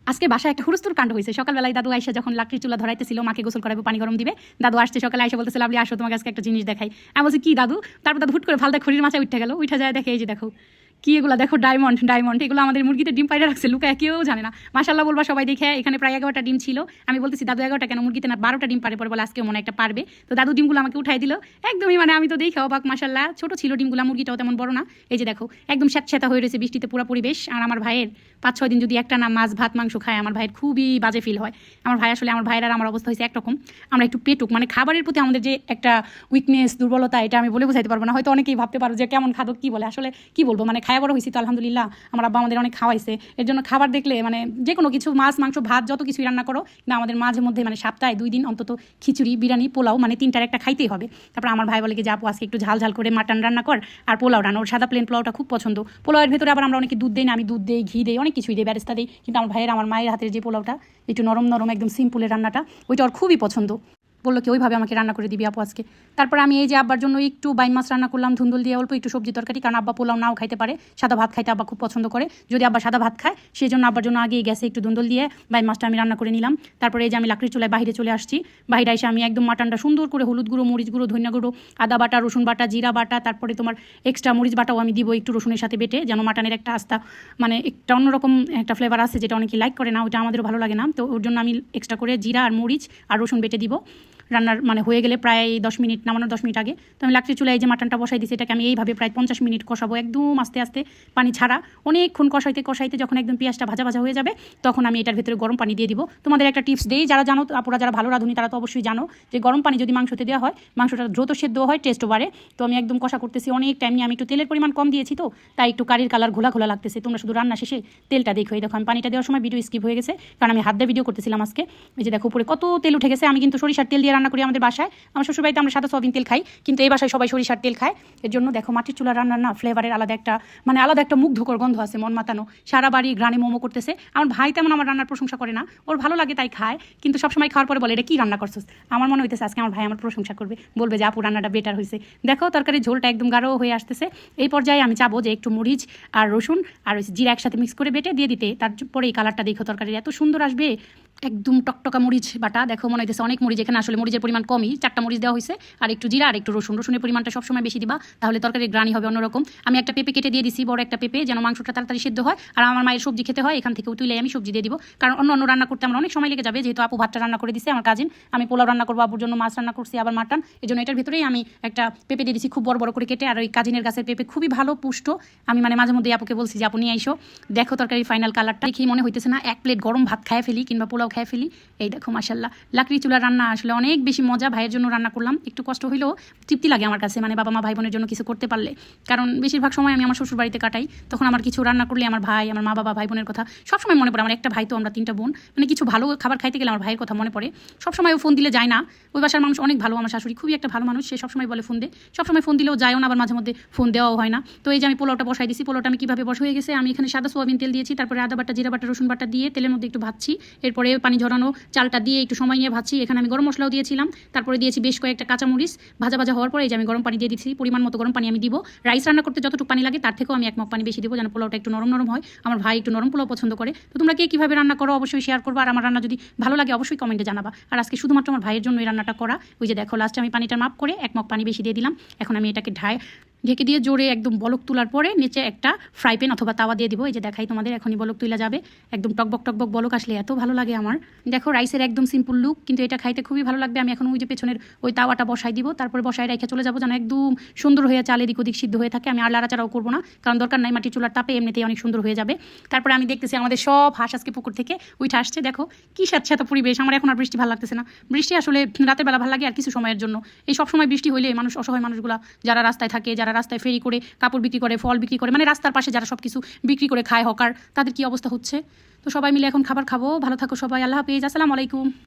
আজকে বাসায় একটা হুড়স্থুর কাণ্ড হয়েছে। সকালবেলায় দাদু আইসা যখন লাকড়ির চুলা ধরাইতেছিল, মাকে গোসল করাবো, পানি গরম দিবে, দাদু আসছে সকালে আইসা বলতেছিল আপনি আসো, তোমাকে আজকে একটা জিনিস দেখাই। আমি বলছি কি দাদু? তারপর দাদু হুট করে ফালদা খড়ির মাথায় উঠে গেল, উঠে যায় দেখে এই যে দেখো কি এগুলো, দেখো ডায়মন্ড ডায়মন্ড, এগুলো আমাদের মুরগিতে ডিম পাইরা রাখছে, লুকায় কেউ জানে না। মাশাল্লাহ বলবা সবাই দেখে। এখানে প্রায় 11টা ডিম ছিল। আমি বলতেছি দাদু 11টা কেন, মুরগিতে না 12টা ডিম পারে। পরে বলে আজকে মনে একটা পারবে। তো দাদু ডিমগুলো আমাকে উঠাই দিল একদমই, মানে আমি তো দেখে অবাক। মাশাল্লাহ ছোট ছিল ডিমগুলো, মুরগিটাও তেমন বড় না। এই যে দেখো একদম স্যাঁতস্যাঁতা হয়ে রয়েছে বৃষ্টিতে পুরো পরিবেশ। আর আমার ভাইয়ের 5-6 দিন যদি একটা না মাছ ভাত মাংস খায়, আমার ভাইয়ের খুবই বাজে ফিল হয়। আমার ভাই আসলে, আমার ভাইয়ের আর আমার অবস্থা হয়েছে একরকম। আমরা একটু পেটুক, মানে খাবারের প্রতি আমাদের যে একটা উইকনেস, দুর্বলতা, এটা আমি বলে বোঝাইতে পারবো না। হয়তো অনেকেই ভাবতে পারো যে কেমন খাদক, কি বলে, আসলে কি বলবো, মানে খাওয়া বড় হয়েছি তো আলহামদুলিল্লাহ। আমার আব্বা আমাদের অনেক খাওয়াইছে, এর জন্য খাবার দেখলে মানে যে কোনো কিছু, মাছ মাংস ভাত যত কিছুই রান্না করো না, আমাদের মাঝে মধ্যে মানে সপ্তাহে 2 দিন অন্তত খিচুড়ি বিরিয়ানি পোলাও, মানে 3টার একটা খাইতেই হবে। তারপর আমার ভাই বলে কি যে আপু আজকে একটু ঝাল ঝাল করে মাটন রান্না কর আর পোলাও রান্না। ওর সাদা প্লেন পোলাওটা খুব পছন্দ। পোলাওয়ের ভেতরে আবার আমরা অনেকে দুধ দিই না, আমি দুধ দিই, ঘি দিই, অনেক কিছুই দিই, বেরেস্তা দিই। কিন্তু আমার ভাইয়ের, আমার মায়ের হাতের যে পোলাওটা একটু নরম নরম একদম সিম্পলের রান্নাটা, ওইটা ওর খুবই পছন্দ। বললো কি ওইভাবে আমাকে রান্না করে দিবি আপু আজকে। তারপর আমি এই যে আব্বার জন্য একটু বাইম মাছ রান্না করলাম ধুন্দুল দিয়ে, অল্প একটু সবজি তরকারি, কারণ আব্বা পোলাও নাও খাইতে পারে, সাদা ভাত খাইতে আব্বা খুব পছন্দ করে। যদি আব্বা সাদা ভাত খায়, সেই জন্য আব্বার জন্য আগেই গ্যাসে একটু ধুন্দুল দিয়ে বাইম মাছটা আমি রান্না করে নিলাম। তারপরে এই যে আমি লাকড়ির চুলায় বাইরে চলে আসছি। বাইরে এসে আমি একদম মাটনটা সুন্দর করে হলুদ গুঁড়ো, মরিচ গুঁড়ো, ধনিয়া গুঁড়ো, আদা বাটা, রসুন বাটা, জিরা বাটা, তারপরে তোমার এক্সট্রা মরিচ বাটাও আমি দিব একটু রসুনের সাথে বেটে, যেন মাটনের একটা আস্তা, মানে একটা অন্যরকম একটা ফ্লেভার আছে যেটা অনেকে লাইক করে না, ওটা আমাদেরও ভালো লাগে না। তো ওর জন্য আমি এক্সট্রা করে জিরা আর মরিচ আর রসুন বেটে দিব। রান্নার মানে হয়ে গেলে প্রায় 10 মিনিট, নামানোর 10 মিনিট আগে তো আমি লাকড়ির চুলায় এই যে মাটনটা বসাই দিচ্ছি, এটাকে আমি এইভাবে প্রায় 50 মিনিট কষাবো, একদম আস্তে আস্তে পানি ছাড়া। অনেকক্ষণ কষাইতে কষাইতে যখন একদম পেঁয়াজটা ভাজা ভাজা হয়ে যাবে, তখন আমি এটার ভিতরে গরম পানি দিয়ে দিব। তোমাদের একটা টিপস দেই, যারা জানো, আপুরা যারা ভালো রাঁধুনি তারা তো অবশ্যই জানো যে গরম পানি যদি মাংসতে দেওয়া হয়, মাংসটা দ্রুত সেদ্ধ হয়, টেস্টও বাড়ে। তো আমি একদম কষা করতেছি অনেক টাইম নিয়ে। আমি একটু তেলের পরিমাণ কম দিয়েছি, তো তাই একটু কারির কালার ঘোলা ঘোলা লাগতেছে। তোমরা শুধু রান্না শেষে তেলটা দেখো। এই দেখো আমি পানিটা দেওয়ার সময় ভিডিও স্কিপ হয়ে গেছে, কারণ আমি হাত দিয়ে ভিডিও করতেছিলাম আজকে। এই যে দেখো উপরে কত তেল উঠে গেছে। আমি কিন্তু সরিষার তেল দিয়ে রান্না করি আমাদের বাসায়। আমার শ্বশুরবাড়িতে আমরা সাদা সয়াবিন তেল খাই, কিন্তু এই বাসায় সবাই সরিষার তেল খায়। এর জন্য দেখো মাটির চুলা রান্নার না ফ্লেভারের আলাদা একটা, মানে আলাদা একটা মুগ্ধকর গন্ধ আছে, মন মাতানো। সারা বাড়ি গ্রানে মোমো করতেছে। আমার ভাই তেমন আমার রান্নার প্রশংসা করে না, ওর ভালো লাগে তাই খায়, কিন্তু সবসময় খাওয়ার পরে বলে এটা কি রান্না করছিস। আমার মনে হইতেছে আজকে আমার ভাই আমার প্রশংসা করবে, বলবে যে আপু রান্নাটা বেটার হয়েছে। দেখো তরকারির ঝোলটা একদম গাঢ় হয়ে আসতেছে। এই পর্যায়ে আমি চাবো যে একটু মরিচ আর রসুন আর জিরা একসাথে মিক্স করে বেটে দিয়ে দিতে। তারপরে এই কালারটা দেখো তরকারির এত সুন্দর আসবে। একদম টকটকা মরিচ বাটা, দেখো মনে হইতেছে অনেক মরিচ, এখানে আসলে মরিচের পরিমাণ কমই, 4টা মরিচ দেওয়া হয়েছে, আর একটু জিরা আর একটু রসুন। রসুনের পরিমাণটা সবসময় বেশি দিবা, তাহলে তরকারির গ্রানি হবে অন্যরকম। আমি একটা পেঁপে কেটে দিয়ে দিছি, বড় একটা পেঁপে, যেন মাংসটা তাড়াতাড়ি সিদ্ধ হয়। আর আমার মায়ের সবজি খেতে হয়, এখান থেকে তুলে আমি সবজি দিয়ে দিব, কারণ অন্য অন্য রান্না করতে আমার অনেক সময় লেগে যাবে। যেহেতু আপু ভাতটা রান্না করে দিছে আমার কাজিন, আমি পোলাও রান্না করবো, আপুর জন্য মাছ রান্না করছি, আবার মাটন, এই জন্য এটার ভিতরেই আমি একটা পেঁপে দিয়ে দিছি খুব বড় বড় করে কেটে। আর ওই কাজিনের গাছের পেঁপে খুবই ভালো পুষ্ট। আমি মানে মাঝে মধ্যে আপুকে বলছি যে আপু নিয়ে আইসো। দেখো তরকারির ফাইনাল কালারটা দেখি মনে হইতেছে না 1 প্লেট গরম ভাত খায় ফেলি কিংবা পোলাও খায় ফেলি। এই দেখো মাশাল্লাহ, লাকড়ি চুলার রান্না আসলে অনেক বেশি মজা। ভাইয়ের জন্য রান্না করলাম, একটু কষ্ট হইলেও তৃপ্তি লাগে আমার কাছে, মানে বাবা মা ভাই বোনের জন্য কিছু করতে পারলে। কারণ বেশিরভাগ সময় আমি আমার শ্বশুর বাড়িতে কাটাই, তখন আমার কিছু রান্না করলে আমার ভাই, আমার মা বাবা, ভাই বোনের কথা সবসময় মনে পড়ে। আমার একটা ভাই, তো আমরা 3টা বোন, মানে কিছু ভালো খাবার খাইতে গেলে আমার ভাইয়ের কথা মনে পড়ে। সবসময় ও ফোন দিলে যায় না, ওই বাসার মানুষ অনেক ভালো, আমার শাশুড়ি খুবই একটা ভালো মানুষ, সে সবসময় বলে ফোন দে, সবসময় ফোন দিলেও যায়ও না, আবার মাঝে মধ্যে ফোন দেওয়াও হয় না। তো এই যে আমি পোলাওটা বসাই দিছি, পোলাওটা আমি কীভাবে বসা হয়ে গেছে, আমি এখানে সাদা সোয়াবিন তেল দিয়েছি, তারপরে আদা বাটা, জিরা বাটা, রসুন বাটা দিয়ে তেলের মধ্যে একটু ভাজছি। এরপরে পানি ঝরানো চালটা দিয়ে একটু সময় নিয়ে ভাজছি। এখানে আমি গরম মশলাও দিয়েছিলাম, তারপরে দিয়েছি বেশ কয়েকটা কাঁচামরিচ। ভাজা ভাজা হওয়ার পরে এই যে আমি গরম পানি দিয়ে দিচ্ছি, পরিমাণ মতো গরম পানি আমি দিব। রাইস রান্না করতে যতটুকু পানি লাগে তার থেকেও আমি 1 মগ পানি বেশি দেবো, যেন পোলাওটা একটু নরম নরম হয়। আমার ভাই একটু নরম পোলাও পছন্দ করে। তো তোমরা কে কীভাবে রান্না করো অবশ্যই শেয়ার করবো, আর আমার রান্না যদি ভালো লাগে অবশ্যই কমেন্টে জানাবা। আর আজকে শুধুমাত্র আমার ভাইয়ের জন্য এই রান্নাটা করা। ওই যে দেখো লাস্টে আমি পানিটা মাপ করে 1 মগ পানি বেশি দিয়ে দিলাম। এখন আমি এটাকে ঢেকে দিয়ে জোরে একদম বলক তোলার পরে নিচে একটা ফ্রাই প্যান অথবা তাওয়া দিয়ে দিব। এই যে দেখাই তোমাদের, এখনই বলক তুলা যাবে, একদম টকবক টকবক বলক আসলে এত ভালো লাগে আমার। দেখো রাইসের একদম সিম্পল লুক, কিন্তু এটা খাইতে খুবই ভালো লাগবে। আমি এখন ওই যে পেছনের ওই তাওয়াটা বসাই দিব, তারপরে বসায় রেখে চলে যাবো, যেন একদম সুন্দর হয়ে চাল এদিক ওদিক সিদ্ধ হয়ে থাকে। আমি আর লাড়াচাড়াও করবো না, কারণ দরকার নাই, মাটির চুলার তাপে এমনিতেই অনেক সুন্দর হয়ে যাবে। তারপরে আমি দেখতেছি আমাদের সব হাঁস আজকে পুকুর থেকে উঠে আসছে। দেখো কি স্যাঁতস্যাঁতে পরিবেশ। আমার এখন আর বৃষ্টি ভালো লাগতেছে না। বৃষ্টি আসলে রাতের বেলা ভালো লাগে আর কিছু সময়ের জন্য। এই সব সময় বৃষ্টি হইলে মানুষ, অসহায় মানুষগুলা যারা রাস্তায় থাকে, যারা রাস্তায় ফেরি করে কাপড় বিক্রি করে, ফল বিক্রি করে, মানে রাস্তার পাশে যারা সব কিছু বিক্রি করে খায়, হকার, তাদের কি অবস্থা হচ্ছে। তো সবাই মিলে এখন খাবার খাবো। ভালো থাকো সবাই, আল্লাহ হাফেজ, আসসালামু আলাইকুম।